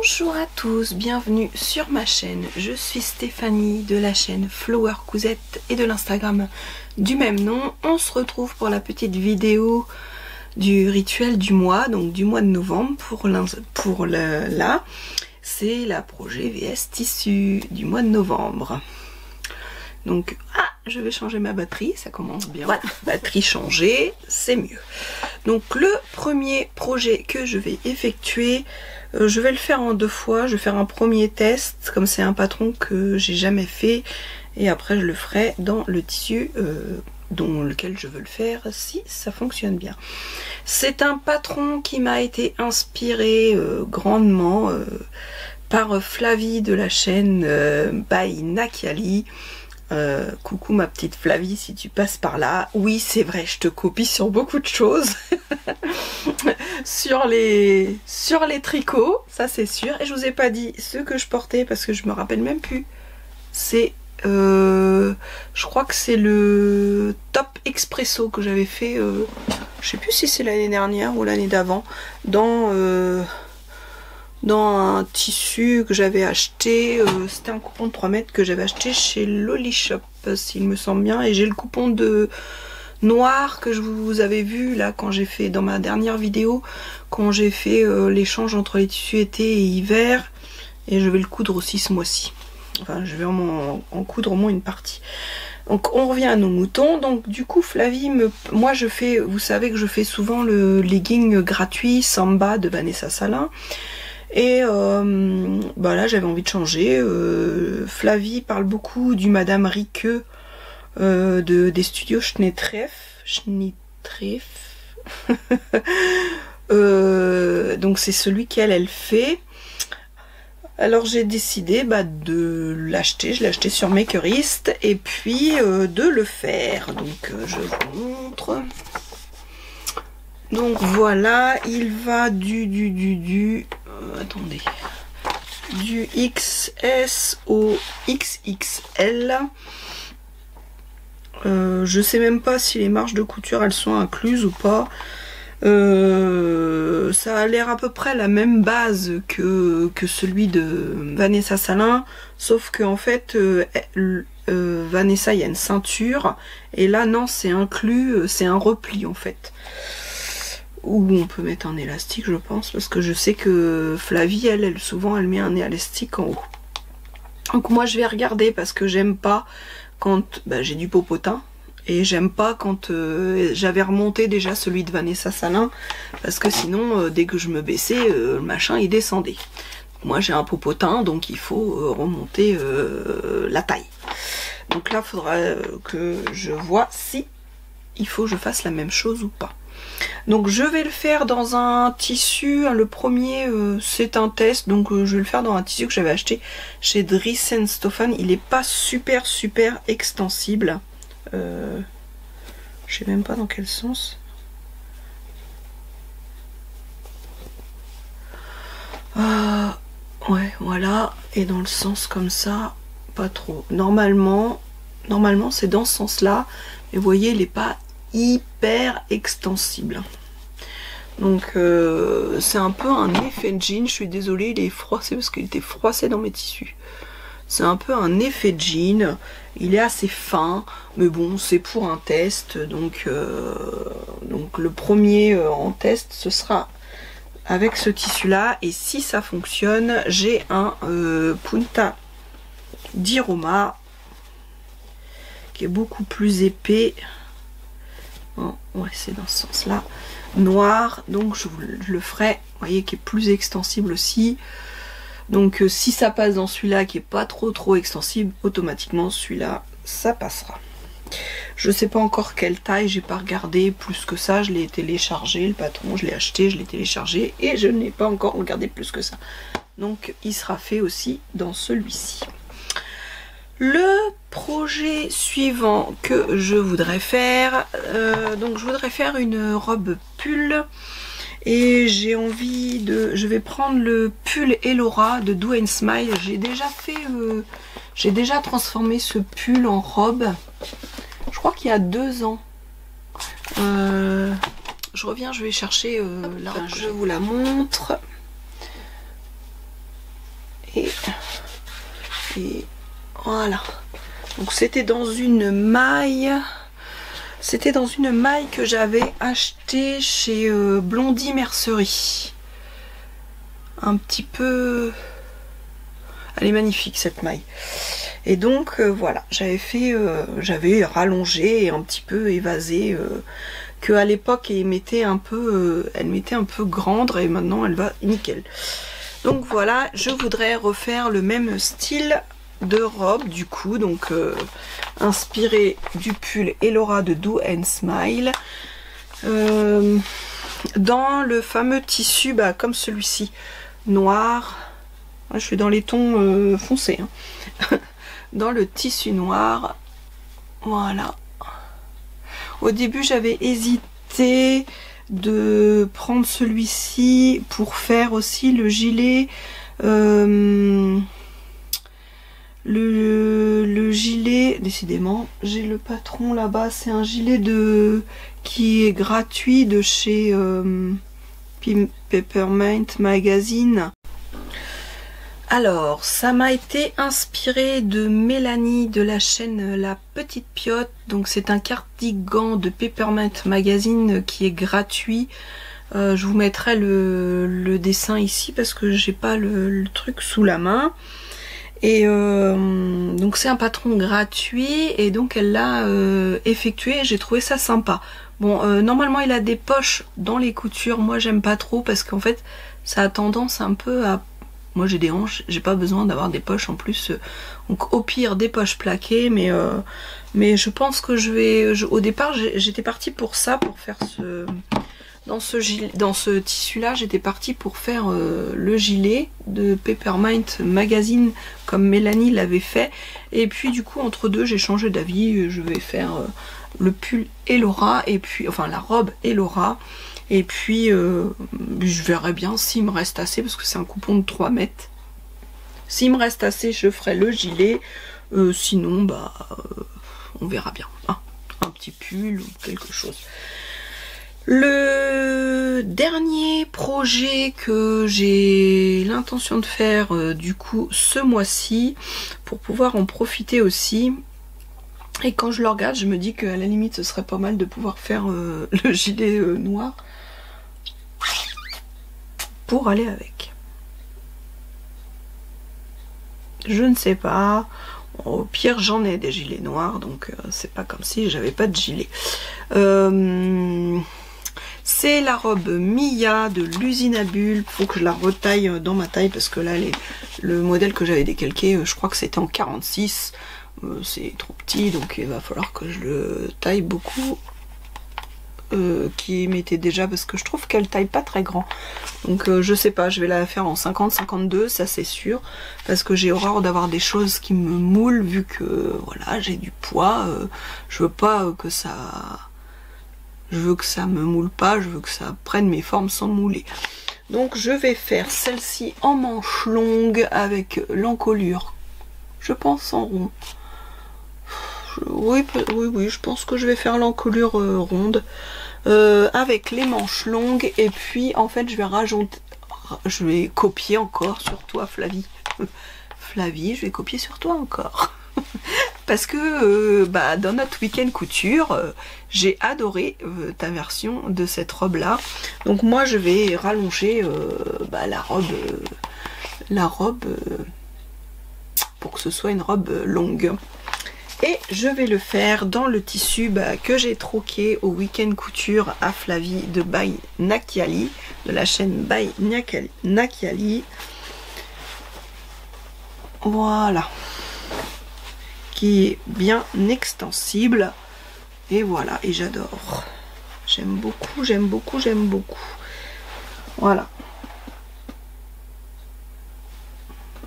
Bonjour à tous, bienvenue sur ma chaîne. Je suis Stéphanie de la chaîne Flower Cousette et de l'Instagram du même nom. On se retrouve pour la petite vidéo du rituel du mois, donc du mois de novembre. Là, c'est la projet VS Tissu du mois de novembre. Donc, je vais changer ma batterie, ça commence bien. Voilà, batterie changée, c'est mieux. Donc le premier projet que je vais effectuer, je vais le faire en 2 fois. Je vais faire un premier test, comme c'est un patron que j'ai jamais fait, et après je le ferai dans le tissu dans lequel je veux le faire, si ça fonctionne bien. C'est un patron qui m'a été inspiré grandement par Flavie de la chaîne by Nakiali. Coucou ma petite Flavie, si tu passes par là. Oui, c'est vrai, je te copie sur beaucoup de choses. sur les tricots, ça c'est sûr. Et je vous ai pas dit ce que je portais parce que je me rappelle même plus. C'est je crois que c'est le top expresso que j'avais fait, je sais plus si c'est l'année dernière ou l'année d'avant, dans un tissu que j'avais acheté, c'était un coupon de 3 mètres que j'avais acheté chez Loli Shop, s'il me semble bien, et j'ai le coupon de noir que je vous avais vu là quand j'ai fait dans ma dernière vidéo, quand j'ai fait l'échange entre les tissus été et hiver, et je vais le coudre aussi ce mois-ci. Enfin, je vais en coudre au moins une partie. Donc on revient à nos moutons. Donc du coup Flavie moi je fais, vous savez que je fais souvent le legging gratuit Samba de Vanessa Salin. Et là j'avais envie de changer. Flavie parle beaucoup du Madame Riqueux des studios Schneetreff. Donc c'est celui qu'elle fait. Alors j'ai décidé de l'acheter, je l'ai acheté sur Makerist, et puis de le faire. Donc je vous montre. Donc voilà, il va du XS au XXL. Je sais même pas si les marges de couture elles sont incluses ou pas. Ça a l'air à peu près la même base que celui de Vanessa Salin, sauf que en fait Vanessa il y a une ceinture, et là non, c'est inclus, c'est un repli en fait, où on peut mettre un élastique je pense, parce que je sais que Flavie elle souvent elle met un élastique en haut. Donc moi je vais regarder, parce que j'aime pas quand j'ai du popotin. Et j'aime pas quand j'avais remonté déjà celui de Vanessa Salin, parce que sinon, dès que je me baissais, le machin il descendait. Moi j'ai un popotin, donc il faut remonter la taille. Donc là, il faudra que je vois si il faut que je fasse la même chose ou pas. Donc je vais le faire dans un tissu, le premier c'est un test, donc je vais le faire dans un tissu que j'avais acheté chez Dries & Stoffen. Il est pas super extensible. Je sais même pas dans quel sens. Ouais, voilà. Et dans le sens comme ça, pas trop. Normalement c'est dans ce sens-là. Mais vous voyez, il n'est pas hyper extensible. Donc c'est un peu un effet jean. Je suis désolée, il est froissé parce qu'il était froissé dans mes tissus. C'est un peu un effet jean, il est assez fin, mais bon, c'est pour un test, donc le premier en test, ce sera avec ce tissu-là, et si ça fonctionne, j'ai un Punta di Roma, qui est beaucoup plus épais, ouais, c'est dans ce sens-là, noir, donc je le ferai, vous voyez, qui est plus extensible aussi. Donc si ça passe dans celui-là qui est pas trop extensible, automatiquement celui-là ça passera. Je sais pas encore quelle taille, j'ai pas regardé plus que ça, je l'ai téléchargé, le patron, je l'ai acheté, je l'ai téléchargé, et je n'ai pas encore regardé plus que ça. Donc il sera fait aussi dans celui-ci. Le projet suivant que je voudrais faire, donc je voudrais faire une robe pull. Et j'ai envie de... Je vais prendre le pull Elora de Do & Smile. J'ai déjà fait... j'ai déjà transformé ce pull en robe. Je crois qu'il y a 2 ans. Je reviens, je vais chercher la robe. Je vous la montre. et voilà. Donc c'était dans une maille. C'était dans une maille que j'avais achetée chez Blondie Mercerie. Un petit peu... Elle est magnifique cette maille. Et donc voilà, j'avais rallongé et un petit peu évasé, que à l'époque elle m'était un peu grande et maintenant elle va nickel. Donc voilà, je voudrais refaire le même style de robe du coup, donc inspiré du pull Elora de Do and Smile, dans le fameux tissu comme celui-ci, noir. Je suis dans les tons foncés, hein. Dans le tissu noir, voilà. Au début j'avais hésité de prendre celui-ci pour faire aussi le gilet, le gilet, décidément j'ai le patron là-bas, c'est un gilet qui est gratuit de chez Peppermint Magazine. Alors, ça m'a été inspiré de Mélanie de la chaîne La Petite Piotte. Donc c'est un cardigan de Peppermint Magazine qui est gratuit. Je vous mettrai le dessin ici parce que j'ai pas le truc sous la main. Et donc c'est un patron gratuit et donc elle l'a effectué. J'ai trouvé ça sympa. Bon, normalement il a des poches dans les coutures. Moi j'aime pas trop parce qu'en fait ça a tendance un peu à... Moi j'ai des hanches, j'ai pas besoin d'avoir des poches en plus. Donc au pire des poches plaquées, mais je pense que je vais... au départ j'étais partie pour ça, pour faire ce... Dans ce tissu là, j'étais partie pour faire le gilet de Peppermint Magazine comme Mélanie l'avait fait. Et puis du coup entre deux j'ai changé d'avis, je vais faire le pull Elora, et puis enfin la robe Elora. Et puis je verrai bien s'il me reste assez, parce que c'est un coupon de 3 mètres. S'il me reste assez, je ferai le gilet. Sinon, on verra bien. Hein. Un petit pull ou quelque chose. Le dernier projet que j'ai l'intention de faire du coup ce mois-ci, pour pouvoir en profiter aussi. Et quand je le regarde, je me dis qu'à la limite, ce serait pas mal de pouvoir faire le gilet noir. Pour aller avec. Je ne sais pas. Au pire j'en ai des gilets noirs, donc c'est pas comme si j'avais pas de gilet. C'est la robe Mia de l'usine à bulles. Faut que je la retaille dans ma taille parce que là le modèle que j'avais décalqué, je crois que c'était en 46. C'est trop petit, donc il va falloir que je le taille beaucoup. Qui m'était déjà, parce que je trouve qu'elle taille pas très grand, donc je sais pas, je vais la faire en 50-52, ça c'est sûr, parce que j'ai horreur d'avoir des choses qui me moulent, vu que voilà j'ai du poids, je veux pas que ça... Je veux que ça me moule pas, je veux que ça prenne mes formes sans mouler. Donc je vais faire celle-ci en manche longue avec l'encolure, je pense en rond. Oui, je pense que je vais faire l'encolure ronde avec les manches longues, et puis en fait je vais copier encore sur toi Flavie. Flavie, je vais copier sur toi encore. Parce que dans notre week-end couture, j'ai adoré ta version de cette robe là. Donc moi je vais rallonger la robe pour que ce soit une robe longue. Et je vais le faire dans le tissu que j'ai troqué au week-end couture à Flavie de By Nakiali, de la chaîne By Nakiali. Voilà. Qui est bien extensible. Et voilà, et j'adore. J'aime beaucoup, j'aime beaucoup, j'aime beaucoup. Voilà.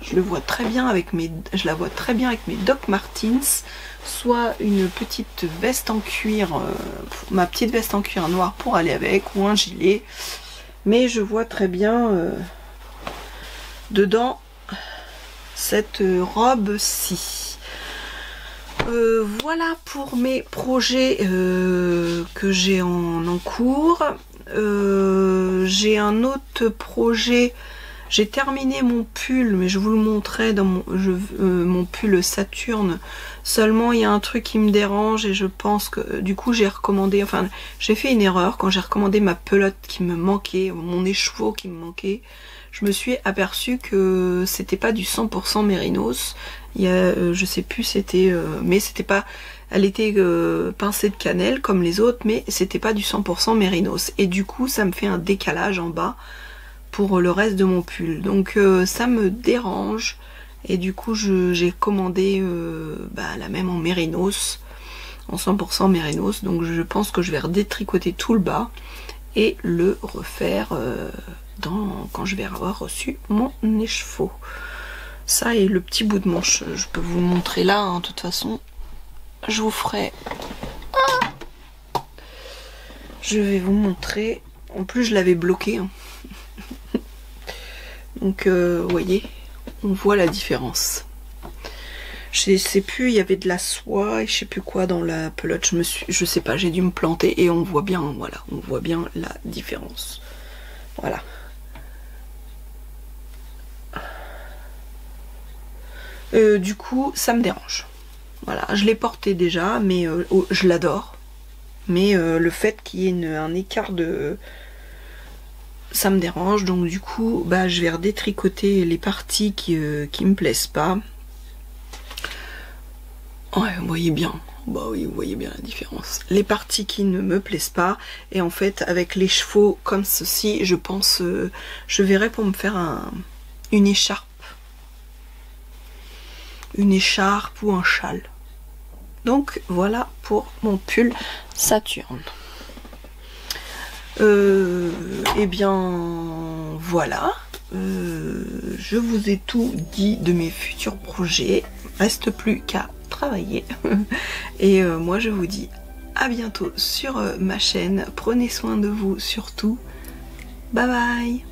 Je la vois très bien avec mes Doc Martens, soit une petite veste en cuir, ma petite veste en cuir noir pour aller avec, ou un gilet. Mais je vois très bien dedans cette robe-ci. Voilà pour mes projets que j'ai en cours. J'ai un autre projet J'ai terminé mon pull, mais je vous le montrais dans mon pull Saturne. Seulement, il y a un truc qui me dérange et je pense que du coup, j'ai recommandé, enfin, j'ai fait une erreur quand j'ai recommandé ma pelote qui me manquait, mon écheveau qui me manquait. Je me suis aperçue que c'était pas du 100% mérinos. Il y a, je sais plus, c'était, mais c'était pas, elle était pincée de cannelle comme les autres, mais c'était pas du 100% mérinos. Et du coup, ça me fait un décalage en bas pour le reste de mon pull. Donc ça me dérange. Et du coup, j'ai commandé la même en mérinos, en 100% mérinos. Donc je pense que je vais redétricoter tout le bas et le refaire quand je vais avoir reçu mon écheveau. Ça et le petit bout de manche, je peux vous le montrer là, hein, de toute façon. Je vous ferai... Je vais vous montrer. En plus, je l'avais bloqué. Hein. Donc, vous voyez, on voit la différence. Je sais plus, il y avait de la soie et je sais plus quoi dans la pelote. Je sais pas, j'ai dû me planter et on voit bien, voilà, on voit bien la différence. Voilà. Du coup, ça me dérange. Voilà, je l'ai porté déjà, mais je l'adore. Mais le fait qu'il y ait un écart de... ça me dérange, donc du coup, bah, je vais redétricoter les parties qui me plaisent pas. Ouais, vous voyez bien. Bah oui, vous voyez bien la différence. Les parties qui ne me plaisent pas, et en fait, avec les chevaux comme ceci, je pense, je verrai pour me faire une écharpe. Une écharpe ou un châle. Donc voilà pour mon pull Saturne. Eh bien voilà, je vous ai tout dit de mes futurs projets, reste plus qu'à travailler. Et moi je vous dis à bientôt sur ma chaîne, prenez soin de vous surtout, bye bye.